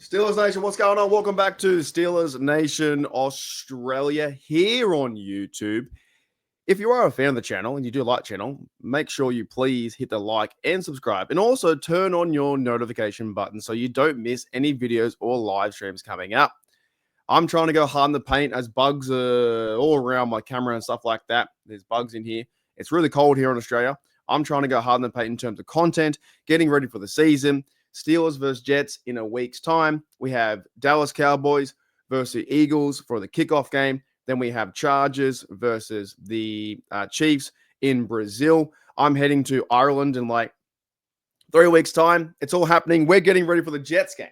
Steelers Nation, what's going on? Welcome back to Steelers Nation Australia here on YouTube. If you are a fan of the channel and you do like the channel, make sure you please hit the like and subscribe, and also turn on your notification button so you don't miss any videos or live streams coming up. I'm trying to go hard in the paint as bugs are all around my camera and stuff like that. There's bugs in here. It's really cold here in Australia. I'm trying to go hard in the paint in terms of content, getting ready for the season. Steelers versus Jets in a week's time. We have Dallas Cowboys versus Eagles for the kickoff game. Then we have Chargers versus the Chiefs in Brazil. I'm heading to Ireland in like 3 weeks' time. It's all happening. We're getting ready for the Jets game.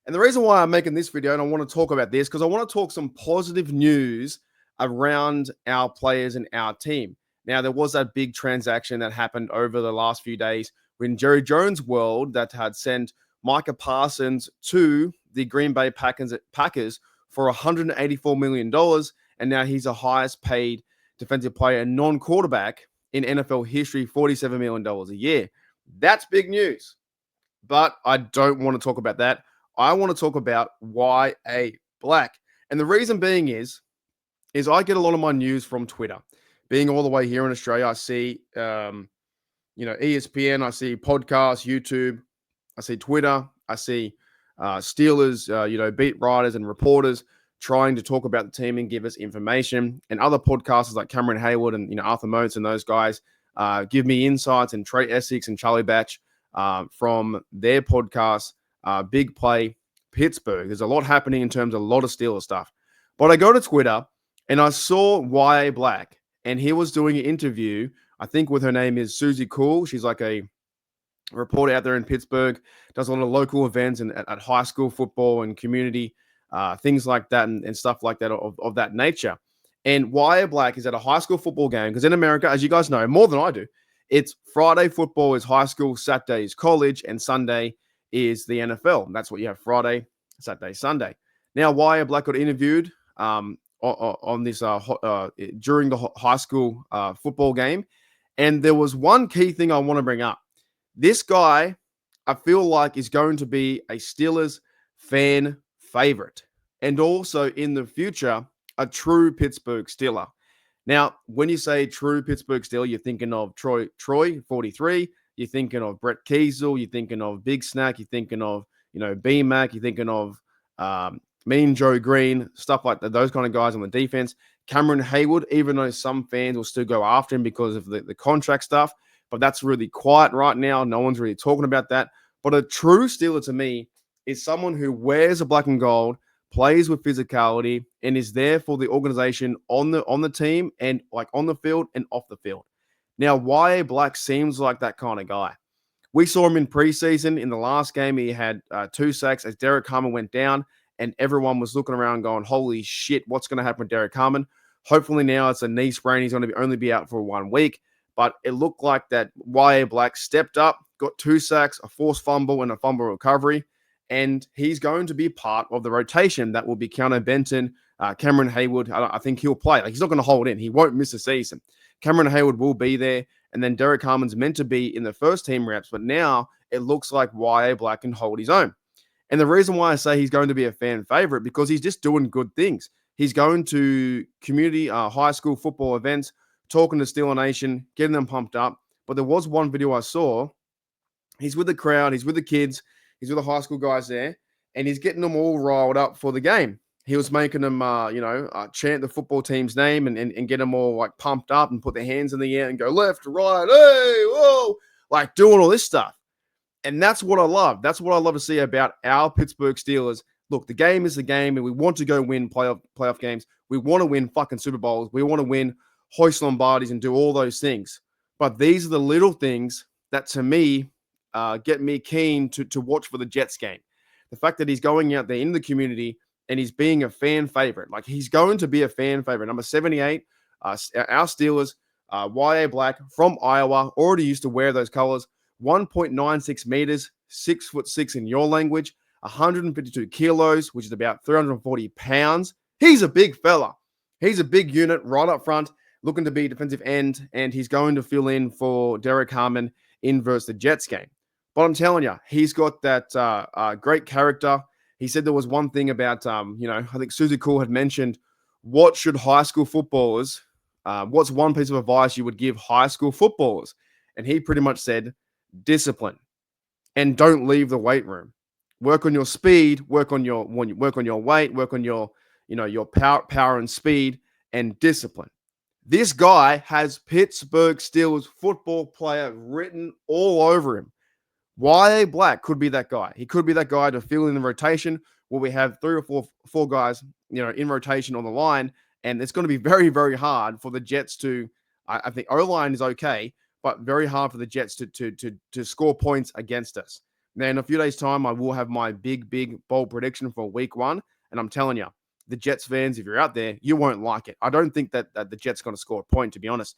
And the reason why I'm making this video and I want to talk about this, because I want to talk some positive news around our players and our team. Now, there was that big transaction that happened over the last few days when Jerry Jones' world that had sent Micah Parsons to the Green Bay Packers for $184 million. And now he's the highest paid defensive player and non-quarterback in NFL history, $47 million a year. That's big news. But I don't want to talk about that. I want to talk about Yahya Black. And the reason being is I get a lot of my news from Twitter. Being all the way here in Australia, I see ESPN, I see podcasts, YouTube, I see Twitter, I see Steelers, beat writers and reporters trying to talk about the team and give us information. And other podcasters like Cameron Hayward and Arthur Motes and those guys give me insights, and Trey Essex and Charlie Batch from their podcast, Big Play Pittsburgh. There's a lot happening in terms of a lot of Steelers stuff. But I go to Twitter and I saw Yahya Black, and he was doing an interview, I think with her name is Susie Cool. She's like a reporter out there in Pittsburgh, does a lot of local events and at high school football and community, things like that and stuff like that of that nature. And Yahya Black is at a high school football game because in America, as you guys know, more than I do, it's Friday football is high school, Saturday is college, and Sunday is the NFL. And that's what you have: Friday, Saturday, Sunday. Now, Yahya Black got interviewed on this during the high school football game. And there was one key thing I want to bring up. This guy, I feel like, is going to be a Steelers fan favorite. And also in the future, a true Pittsburgh Steeler. Now, when you say true Pittsburgh Steeler, you're thinking of Troy, 43. You're thinking of Brett Kiesel. You're thinking of Big Snack. You're thinking of, B-Mac. You're thinking of Mean Joe Green, stuff like that, those kind of guys on the defense. Cameron Hayward, even though some fans will still go after him because of the contract stuff, but that's really quiet right now. No one's really talking about that. But a true Steeler to me is someone who wears a black and gold, plays with physicality, and is there for the organization on the team and like on the field and off the field. Now, Yahya Black seems like that kind of guy. We saw him in preseason. In the last game, he had 2 sacks as Derek Harmon went down, and everyone was looking around going, holy shit, what's going to happen with Derek Harmon? Hopefully now it's a knee sprain. He's going to only be out for 1 week. But it looked like that Yahya Black stepped up, got 2 sacks, a forced fumble, and a fumble recovery. And he's going to be part of the rotation that will be Keanu Benton, Cameron Hayward. I think he'll play. Like, he's not going to hold in. He won't miss a season. Cameron Hayward will be there. And then Derek Harmon's meant to be in the first team reps. But now it looks like Yahya Black can hold his own. And the reason why I say he's going to be a fan favorite, because he's just doing good things. He's going to community high school football events, talking to Steeler Nation, getting them pumped up. But there was one video I saw. He's with the crowd. He's with the kids. He's with the high school guys there. And he's getting them all riled up for the game. He was making them, chant the football team's name and get them all like pumped up and put their hands in the air and go left, right, hey, whoa, like doing all this stuff. And that's what I love. That's what I love to see about our Pittsburgh Steelers. Look, the game is the game, and we want to go win playoff games. We want to win fucking Super Bowls. We want to win hoist Lombardis and do all those things. But these are the little things that, to me, get me keen to watch for the Jets game. The fact that he's going out there in the community and he's being a fan favorite. Like, he's going to be a fan favorite. Number 78, our Steelers, Yahya Black from Iowa, already used to wear those colors. 1.96 meters, 6'6" in your language, 152 kilos, which is about 340 pounds. He's a big fella. He's a big unit right up front, looking to be defensive end, and he's going to fill in for Derek Harmon in versus the Jets game. But I'm telling you, he's got that great character. He said there was one thing about, I think Susie Cool had mentioned, what should high school footballers, what's one piece of advice you would give high school footballers? And he pretty much said, discipline, and don't leave the weight room. Work on your speed, work on your weight, work on your power and speed and discipline. This guy has Pittsburgh Steelers football player written all over him. Yahya Black could be that guy. He could be that guy to fill in the rotation where we have three or four guys, in rotation on the line, and it's going to be very, very hard for the Jets to. I think O-line is okay, but very hard for the Jets to score points against us. Now, in a few days' time, I will have my big, bold prediction for week 1, and I'm telling you, the Jets fans, if you're out there, you won't like it. I don't think that the Jets are going to score a point, to be honest.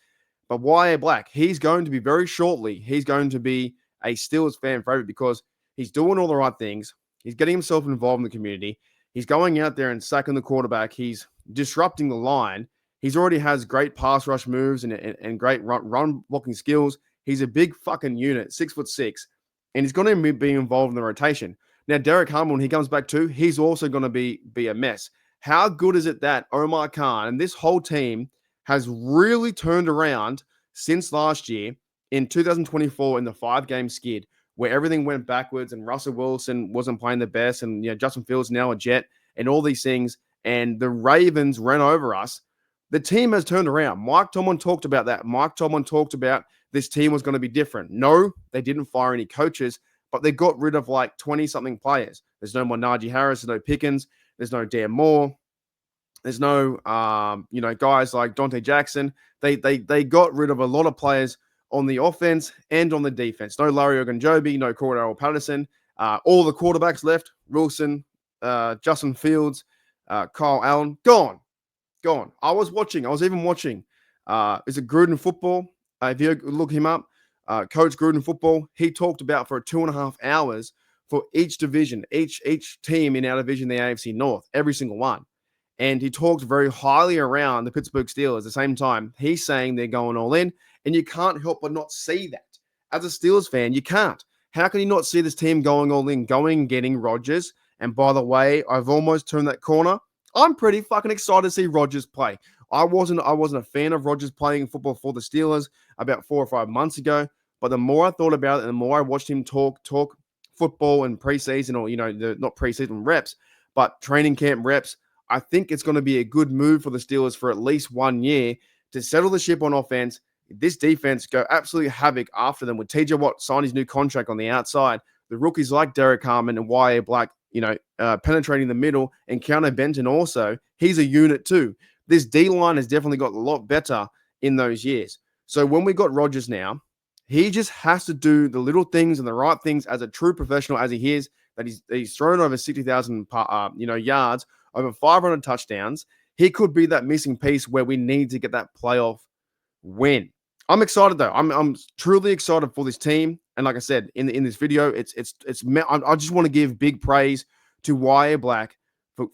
But Yahya Black, he's going to be very shortly, he's going to be a Steelers fan favorite because he's doing all the right things. He's getting himself involved in the community. He's going out there and sacking the quarterback. He's disrupting the line. He's already has great pass rush moves and great run blocking skills. He's a big fucking unit, 6'6", and he's going to be involved in the rotation. Now, Derek Harmon, when he comes back too, he's also going to be a mess. How good is it that Omar Khan and this whole team has really turned around since last year in 2024 in the 5-game skid where everything went backwards and Russell Wilson wasn't playing the best and Justin Fields now a Jet and all these things and the Ravens ran over us. The team has turned around. Mike Tomlin talked about that. Mike Tomlin talked about this team was going to be different. No, they didn't fire any coaches, but they got rid of like 20-something players. There's no more Najee Harris, there's no Pickens, there's no Dan Moore, there's no guys like Dante Jackson. They got rid of a lot of players on the offense and on the defense. No Larry Ogunjobi, no Cordell Patterson. All the quarterbacks left. Wilson, Justin Fields, Kyle Allen, gone. I was even watching. Is it Gruden Football? If you look him up, Coach Gruden Football, he talked about for 2.5 hours for each division, each team in our division, the AFC North, every single one. And he talked very highly around the Pittsburgh Steelers. At the same time, he's saying they're going all in, and you can't help but not see that. As a Steelers fan, you can't. How can you not see this team going all in, getting Rodgers? And by the way, I've almost turned that corner. I'm pretty fucking excited to see Rodgers play. I wasn't a fan of Rodgers playing football for the Steelers about 4 or 5 months ago, but the more I thought about it and the more I watched him talk football and preseason or, not preseason reps, but training camp reps, I think it's going to be a good move for the Steelers for at least 1 year to settle the ship on offense. This defense go absolutely havoc after them with TJ Watt sign his new contract on the outside. The rookies like Derek Harmon and Yahya Black, penetrating the middle, and Keanu Benton also, he's a unit too. This D-line has definitely got a lot better in those years. So when we got Rodgers now, he just has to do the little things and the right things as a true professional as he is, that he's thrown over 60,000 yards, over 500 touchdowns. He could be that missing piece where we need to get that playoff win. I'm excited though. I'm truly excited for this team. And like I said in this video, I just want to give big praise to Yahya Black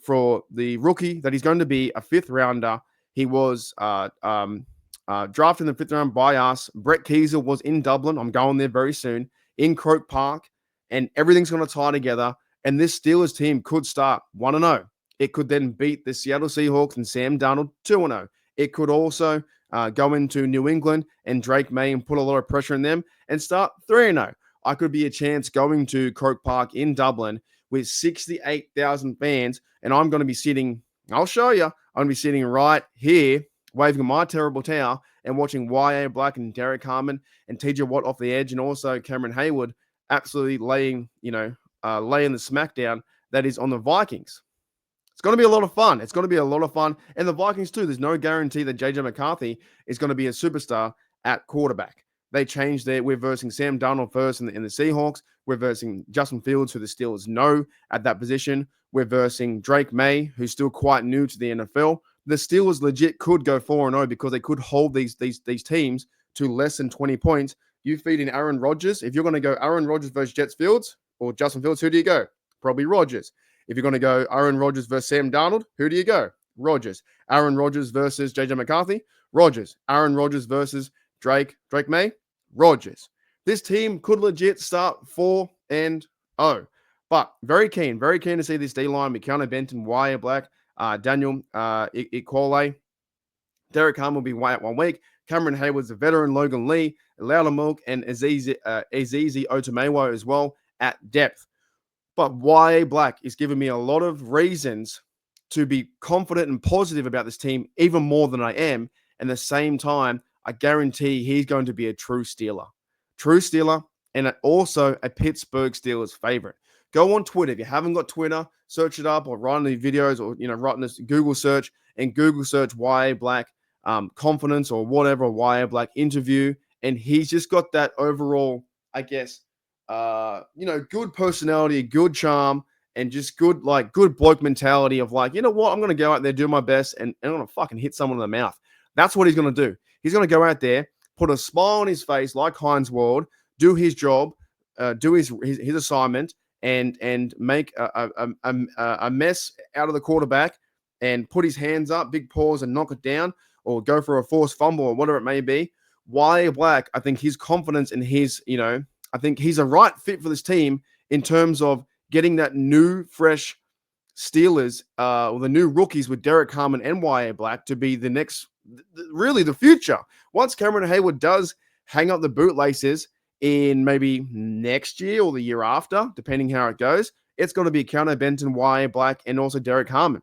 for the rookie that he's going to be a 5th rounder. He was drafted in the 5th round by us. Brett Keisel was in Dublin. I'm going there very soon in Croke Park, and everything's going to tie together. And this Steelers team could start 1-0. It could then beat the Seattle Seahawks and Sam Darnold 2-0. It could also go into New England and Drake May and put a lot of pressure on them and start 3-0. I could be a chance going to Croke Park in Dublin with 68,000 fans, and I'm going to be sitting, I'll show you, I'm going to be sitting right here waving my terrible towel and watching Yahya Black and Derek Harmon and TJ Watt off the edge, and also Cameron Hayward absolutely laying the smackdown that is on the Vikings. It's going to be a lot of fun. And the Vikings too. There's no guarantee that JJ McCarthy is going to be a superstar at quarterback. They changed we're versing Sam Darnold first in the Seahawks. We're versing Justin Fields, who the Steelers know at that position. We're versing Drake May, who's still quite new to the NFL. The Steelers legit could go 4-0 because they could hold these teams to less than 20 points. You feed in Aaron Rodgers. If you're going to go Aaron Rodgers versus Jets Fields or Justin Fields, who do you go? Probably Rodgers. If you're going to go Aaron Rodgers versus Sam Darnold, who do you go? Rodgers. Aaron Rodgers versus JJ McCarthy? Rodgers. Aaron Rodgers versus Drake May? Rodgers. This team could legit start 4-0. But very keen to see this D-line. Keanu Benton, Yahya Black, Daniel Ikwole. Derek Harm will be away at 1 week. Cameron Hayward's a veteran. Logan Lee, Laula Milk, and Azizi Otomewo as well at depth. But Yahya Black is giving me a lot of reasons to be confident and positive about this team, even more than I am. And at the same time, I guarantee he's going to be a true Steeler. True Steeler, and also a Pittsburgh Steelers favorite. Go on Twitter. If you haven't got Twitter, search it up or write in the videos or, write in this Google search and Google search Yahya Black confidence or whatever, Yahya Black interview. And he's just got that overall, I guess, good personality, good charm, and just good bloke mentality of like, you know what, I'm going to go out there, do my best, and I'm going to fucking hit someone in the mouth. That's what he's going to do. He's going to go out there, put a smile on his face like Heinz Ward, do his job, do his assignment, and make a mess out of the quarterback and put his hands up, big paws, and knock it down, or go for a forced fumble or whatever it may be. Yahya Black, I think his confidence and his, I think he's a right fit for this team in terms of getting that new, fresh Steelers, or the new rookies with Derek Harmon and Yahya Black to be the next, really the future. Once Cameron Hayward does hang up the bootlaces in maybe next year or the year after, depending how it goes, it's going to be Keanu Benton, Yahya Black, and also Derek Harmon.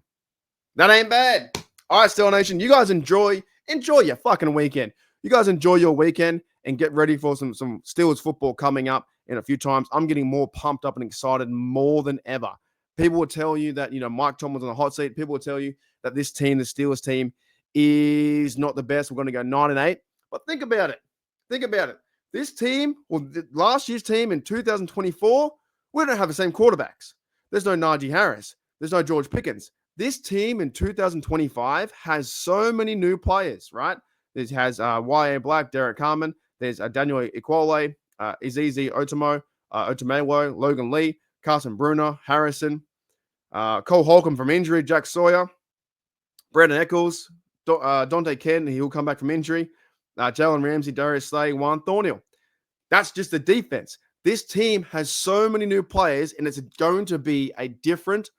That ain't bad. All right, Steeler Nation, you guys enjoy your fucking weekend. You guys enjoy your weekend and get ready for some Steelers football coming up in a few times. I'm getting more pumped up and excited more than ever. People will tell you that, Mike Tomlin's on the hot seat. People will tell you that this team, the Steelers team, is not the best. We're going to go 9-8. But think about it. This team, or last year's team in 2024, we don't have the same quarterbacks. There's no Najee Harris. There's no George Pickens. This team in 2025 has so many new players, right? It has Yahya Black, Derek Harmon. There's Daniel Ikwole, Azizi Otomewo, Logan Lee, Carson Bruner, Harrison, Cole Holcomb from injury, Jack Sawyer, Brandon Eccles, Dante Ken, he'll come back from injury, Jalen Ramsey, Darius Slay, Juan Thornhill. That's just the defense. This team has so many new players, and it's going to be a different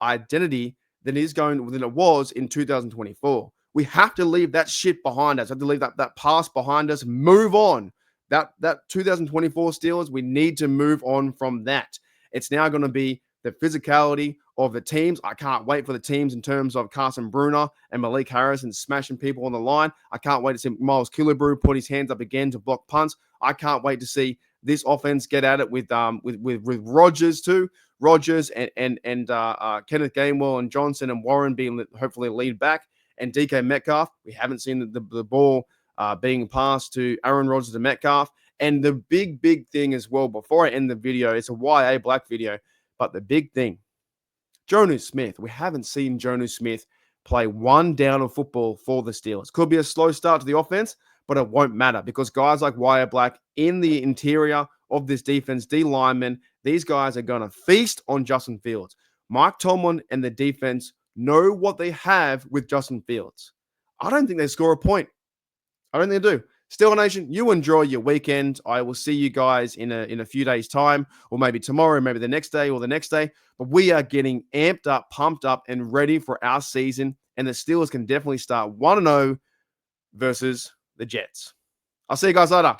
identity than it was in 2024. We have to leave that shit behind us. We have to leave that past behind us. Move on. That 2024 Steelers, we need to move on from that. It's now going to be the physicality of the teams. I can't wait for the teams in terms of Carson Bruner and Malik Harrison smashing people on the line. I can't wait to see Miles Killebrew put his hands up again to block punts. I can't wait to see this offense get at it with Rodgers too. Rodgers and Kenneth Gainwell and Johnson and Warren being hopefully lead back, and DK Metcalf. We haven't seen the ball being passed to Aaron Rodgers and Metcalf. And the big thing as well, before I end the video, it's a Yahya Black video, but the big thing, Jonnu Smith. We haven't seen Jonnu Smith play one down of football for the Steelers. Could be a slow start to the offense, but it won't matter because guys like Yahya Black in the interior of this defense, D linemen, these guys are going to feast on Justin Fields. Mike Tomlin and the defense know what they have with Justin Fields. I don't think they score a point. I don't think they do. Steeler Nation, you enjoy your weekend. I will see you guys in a few days' time, or maybe tomorrow, maybe the next day or the next day. But we are getting amped up, pumped up, and ready for our season. And the Steelers can definitely start 1-0 versus the Jets. I'll see you guys later.